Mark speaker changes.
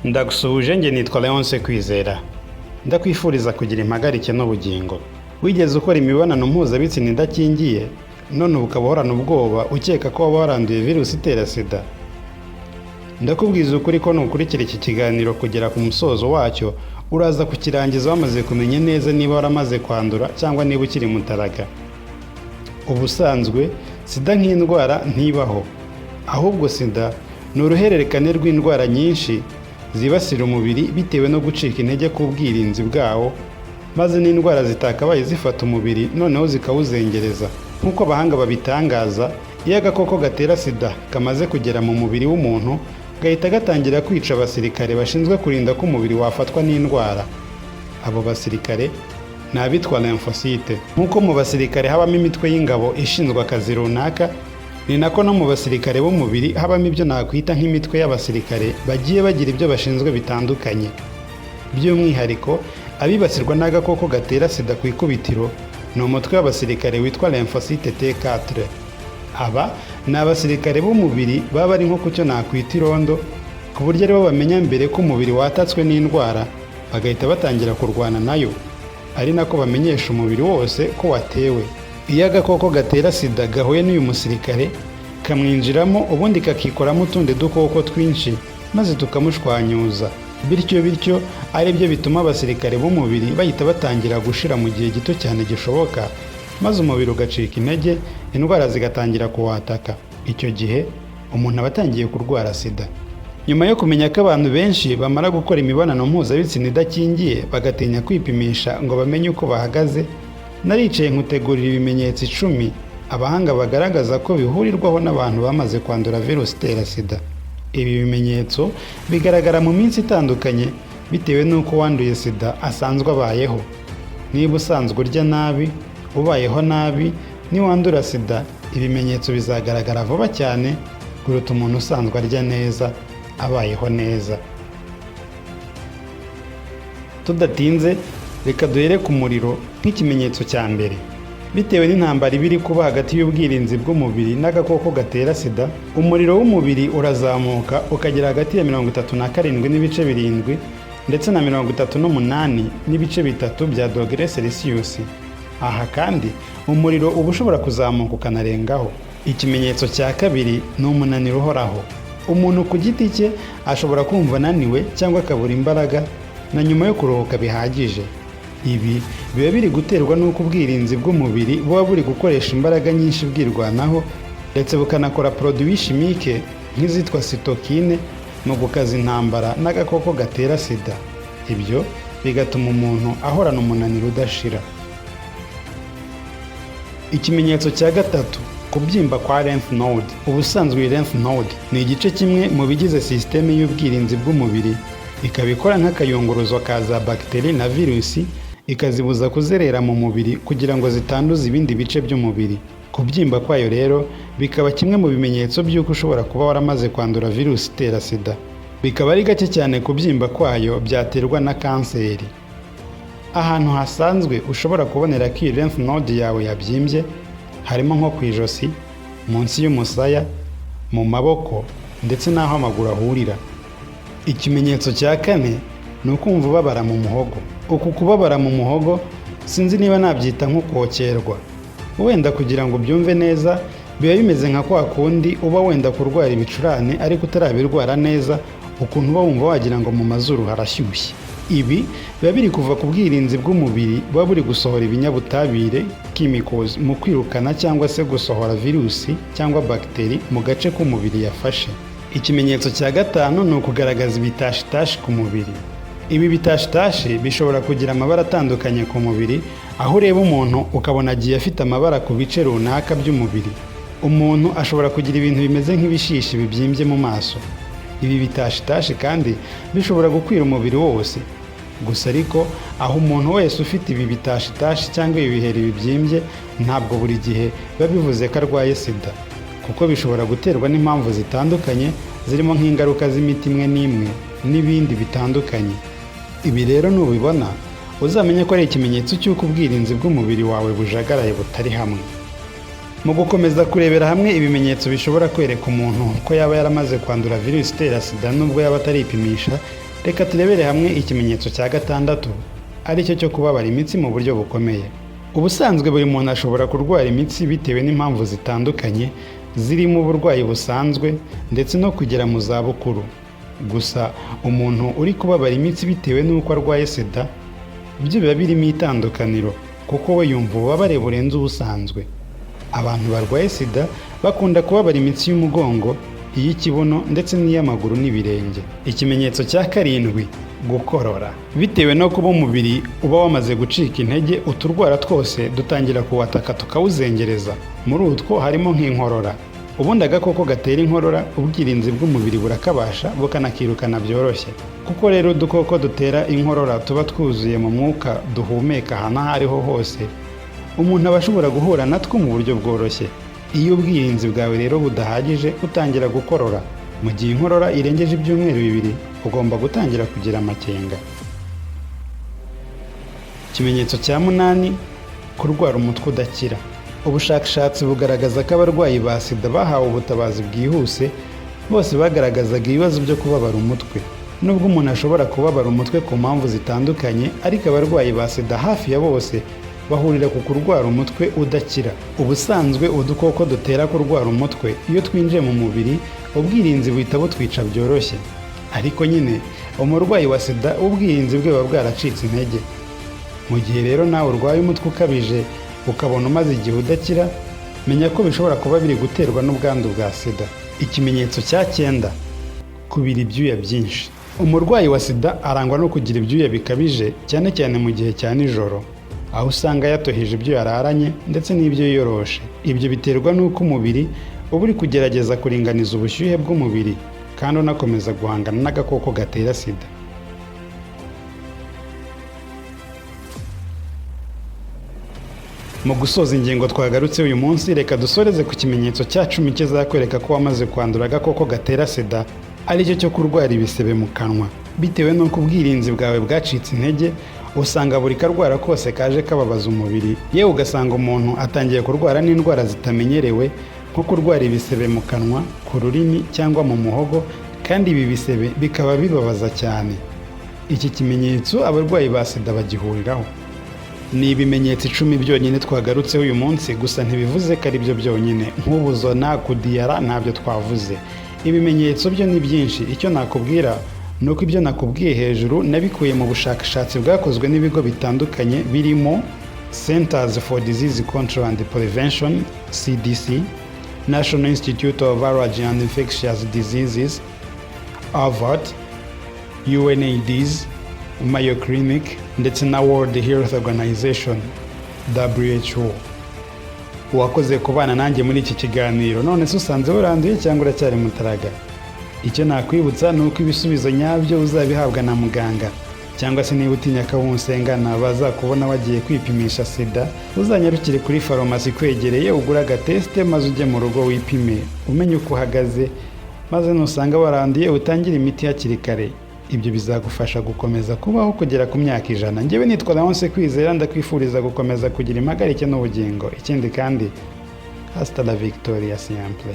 Speaker 1: Ndagusuhuje, njye nitwa Leonce Kwizera. Ndakwifuriza kugira impagarike n'ubugingo. Wigeze ukora imibonano mpuzabitsina idakingiye, none ukaba uhorana ubwoba ukeka ko waba waranduye virusi itera sida? Ndakubwiza ukuri ko nukurikira iki kiganiro kugera ku musozo wacyo, uraza kukirangiza wamaze kumenya neza niba waramaze kwandura cyangwa niba ukiri mutaraga. Ubusanzwe sida nk'indwara ntibaho, ahubwo sida ni uruhererekane rw'indwara nyinshi zibasira umubiri bitewe no gucika intege k'ubwirinzi bwawo, maze n'indwara zitakabaye zifata umubiri noneho zikawuzengereza. Nk'uko abahanga babitangaza, iyo agakoko gatera sida kamaze kugera mu mubiri w'umuntu, gahita gatangira kwica abasirikare bashinzwe kurinda ko umubiri wafatwa n'indwara. Abo basirikare ni abitwa lymphocyte. Nk'uko mu basirikare habamo imitwe y'ingabo ishinzwe akazi runaka, ni nako no mu basirikare b'umubiri habamo ibyo nakwita nk'imitwe y'abasirikare bagiye bagira ibyo bashinzwe bitandukanye. By'umwihariko abibasirwa n'agakoko gatera sida ku ikubitiro ni umutwe w'abasirikare witwa lymphocyte T4. Aba ni abasirikare b'umubiri baba ari nko ku cyo nakwita irondo, ku buryo aribo bamenya mbere ko umubiri watatswe n'indwara, bagahita batangira kurwana nayo, ari nako bamenyesha umubiri wose ko watewe. Iyo agakoko gatera sida gahuye n'uyu musirikare, kamwinjiramo ubundi kakikoramo utundi dukoko twinshi, maze tukamushwanyuza. Bityo ari byo bituma abasirikare b'umubiri bahita batangira gushira mu gihe gito cyane gishoboka, maze umubiri ugacika intege, indwara zigatangira kuwataka. Icyo gihe umuntu aba atangiye kurwara sida. Nyuma yo kumenya ko abantu benshi bamara gukora imibonano mpuzabitsina idakingiye bagatinya kwipimisha ngo bamenye uko bahagaze, naricaye nkutegurira ibimenyetso 10 abahanga bagaragaza ko bihurirwaho n'abantu bamaze kwandura virusi itera sida. Ibi bimenyetso bigaragara mu minsi itandukanye bitewe n'uko wanduye sida asanzwe abayeho. Niba usanzwe urya nabi, ubayeho nabi, niwandura sida, ibimenyetso bizagaragara vuba cyane kuruta umuntu usanzwe arya neza, abayeho neza. Tudatinze, reka duhere ku muriro nk'ikimenyetso cya mbere. Bitewe n'intambara ibiri kuba hagati y'ubwirinzi bw'umubiri n'agakoko gatera sida, umuriro w'umubiri urazamuka ukagera hagati ya 37.7 ndetse na 38.3 bya dogere Celsius. Aha kandi umuriro uba ushobora kuzamuka ukanarengaho. Ikimenyetso cya kabiri ni umunaniro uhoraho. Umuntu ku giti cye ashobora kumva ananiwe cyangwa akabura imbaraga na nyuma yo kuruhuka bihagije. Ibi biba biri guterwa n'uko ubwirinzi bw'umubiri buba buri gukoresha imbaraga nyinshi bwirwanaho, ndetse bukanakora produit chimique nk'izitwa cytokine mu gukaza intambara n'agakoko gatera sida. Ibyo bigatuma umuntu ahorana umunaniro udashira. Ikimenyetso cya gatatu, kubyimba kwa lymph node. Ubusanzwe lymph node ni igice kimwe mu bigize sisiteme y'ubwirinzi bw'umubiri, ikabikora nk'akayunguruzo ka za bagiteri na virusi, ikazibuza kuzerera mu mubiri kugira ngo zitanduza ibindi bice by'umubiri. Kubyimba kwayo rero bikaba kimwe mu bimenyetso by'uko ushobora kuba waramaze kwandura virusi itera sida. Bikaba ari gake cyane kubyimba kwayo byaterwa na kanseri. Ahantu hasanzwe ushobora kubonera ko iyi lymph node yawe yabyimbye harimo nko ku ijosi, munsi y'umusaya, mu maboko ndetse n'aho amaguru ahurira. Ikimenyetso cya kane ni ukumva ubabara mu muhogo. Uku kubabara mu muhogo sinzi niba nabyita nko kokerwa. Wenda kugira ngo byumve neza, biba bimeze nka kwa kundi uba wenda kurwara ibicurane ariko utarabirwara neza, ukuntu uba wumva wagira ngo mu mazuru harashyushye. Ibi biba biri kuva ku bwirinzi bw'umubiri buba buri gusohora ibinyabutabire chemicals mu kwirukana cyangwa se gusohora virusi cyangwa bagiteri mu gace k'umubiri yafashe. Ikimenyetso cya gatanu ni ukugaragaza ibitashitashi ku mubiri. Ibi bitashitashi bishobora kugira amabara atandukanye ku mubiri, aho ureba umuntu ukabona agiye afite amabara ku bice runaka by'umubiri. Umuntu ashobora kugira ibintu bimeze nk'ibishishi bibyimbye mu maso. Ibi bitashitashi kandi bishobora gukwira umubiri wose. Gusa ariko aho umuntu wese ufite ibi bitashitashi cyangwa ibi biheri bibyimbye, ntabwo buri gihe biba bivuze ko arwaye sida, kuko bishobora guterwa n'impamvu zitandukanye zirimo nk'ingaruka z'imiti imwe n'imwe n'ibindi bitandukanye. Ibi rero nubibona uzamenye ko ari ikimenyetso cy'uko ubwirinzi bw'umubiri wawe bujagaraye butari hamwe. Mu gukomeza kurebera hamwe ibimenyetso bishobora kwereka umuntu ko yaba yaramaze kwandura virusi itera sida nubwo yaba ataripimisha, Reka turebere hamwe ikimenyetso cya gatandatu, aricyo cyo kubabara imitsi mu buryo bukomeye. Ubusanzwe buri muntu ashobora kurwara imitsi bitewe n'impamvu zitandukanye, zirimo uburwayi busanzwe ndetse no kugera mu zabukuru. Gusa umuntu uri kubabara imitsi bitewe n'uko arwaye sida, byo biba birimo itandukaniro, kuko we yumva ububabare burenze ubusanzwe. Abantu barwaye sida bakunda kubabara imitsi y'umugongo, iy'ikibuno ndetse n'iy'amaguru n'ibirenge. Ikimenyetso cya karindwi, gukorora. Bitewe no kuba umubiri uba wamaze gucika intege, uturwara twose dutangira kuwataka tukawuzengereza. Muri utwo harimo nk'inkorora. Ubundi agakoko gatera inkorora, ubwirinzi bw'umubiri burakabasha bukanakirukana byoroshye. Kuko rero udukoko dutera inkorora tuba twuzuye mu mwuka duhumeka ahantu aho ariho hose, umuntu aba ashobora guhura natwo mu buryo bworoshye. Iyo ubwirinzi bwawe rero budahagije, utangira gukorora. Mu gihe inkorora irengeje ibyumweru 2, ugomba gutangira kugira amakenga. Ikimenyetso cya 8, kurwara umutwe udakira. Ubushakashatsi bugaragaza ko abarwayi ba sida bahawe ubutabazi bwihuse bose bagaragazaga ibibazo byo kubabara umutwe. Nubwo umuntu ashobora kubabara umutwe ku mpamvu zitandukanye, ariko abarwayi ba sida hafi ya bose bahurira ku kurwara umutwe udakira. Ubusanzwe udukoko dutera kurwara umutwe iyo twinjiye mu mubiri, ubwirinzi buhita butwica byoroshye. Ariko nyine umurwayi wa sida ubwirinzi bwe buba bwaracitse intege. Mu gihe rero nawe urwaye umutwe ukabije ukabona umaze igihe udakira, menya ko bishobora kuba biri guterwa n'ubwandu bwa sida. Ikimenyetso cya 9, kubira ibyuya byinshi. Umurwayi wa sida arangwa no kugira ibyuya bikabije, cyane cyane mu gihe cya nijoro, aho usanga yatoheje ibyo yararanye ndetse n'ibyo yiyoroshe. Ibyo biterwa n'uko umubiri uba uri kugerageza kuringaniza ubushyuhe bw'umubiri kandi unakomeza guhangana n'agakoko gatera sida. Mu gusoza ingingo twagarutse uyu munsi, reka dusoreze ku kimenyetso cya 10 kizakwereka ko wamaze kwandura agakoko gatera sida, aricyo cyo kurwara ibisebe mu kanwa. Bitewe n'uko ubwirinzi bwawe bwacitse intege, usanga buri karwara kose kaje kababaza umubiri, yewe ugasanga umuntu atangiye kurwara n'indwara zitamenyerewe, nko kurwara ibisebe mu kanwa, ku rurimi cyangwa mu muhogo, kandi ibi bisebe bikaba bibabaza cyane. Iki kimenyetso abarwayi ba sida bagihuriraho. Ni ibimenyetso 10 byonyine twagarutseho uyu munsi, gusa ntibivuze ko ari byo byonyine. Nk'ubuzona, kudiyara ntabyo twavuze. Ibimenyetso byo ni byinshi. Icyo nakubwira ni uko ibyo nakubwiye hejuru nabikuye mu bushakashatsi bwakozwe n'ibigo bitandukanye, birimo Centers for Disease Control and Prevention (CDC), National Institute of Allergy and Infectious Diseases (HARVARD), UNAIDS, Mayo Clinic ndetse na World Health Organization (WHO). Wakoze kubana nanjye muri iki kiganiro. None se usanze waranduye cyangwa uracyari mutaraga? Icyo nakwibutsa ni uko ibisubizo nyabyo uzabihabwa na muganga, cyangwa se niba utinya ko unsengana bazakubona wagiye kwipimisha sida, uzanyarukire kuri farumasi kwegereye, ugura agatesite maze ujye mu rugo wipime umenye uko uhagaze, maze nusanga waranduye utangire imiti hakiri kare. Ibyo bizagufasha gukomeza kubaho kugera ku myaka 100. Njyewe nitwa Leonce Kwizera, ndakwifuriza gukomeza kugira impagarike n'ubugingo. Ikindi kandi, hasta la victoria siempre.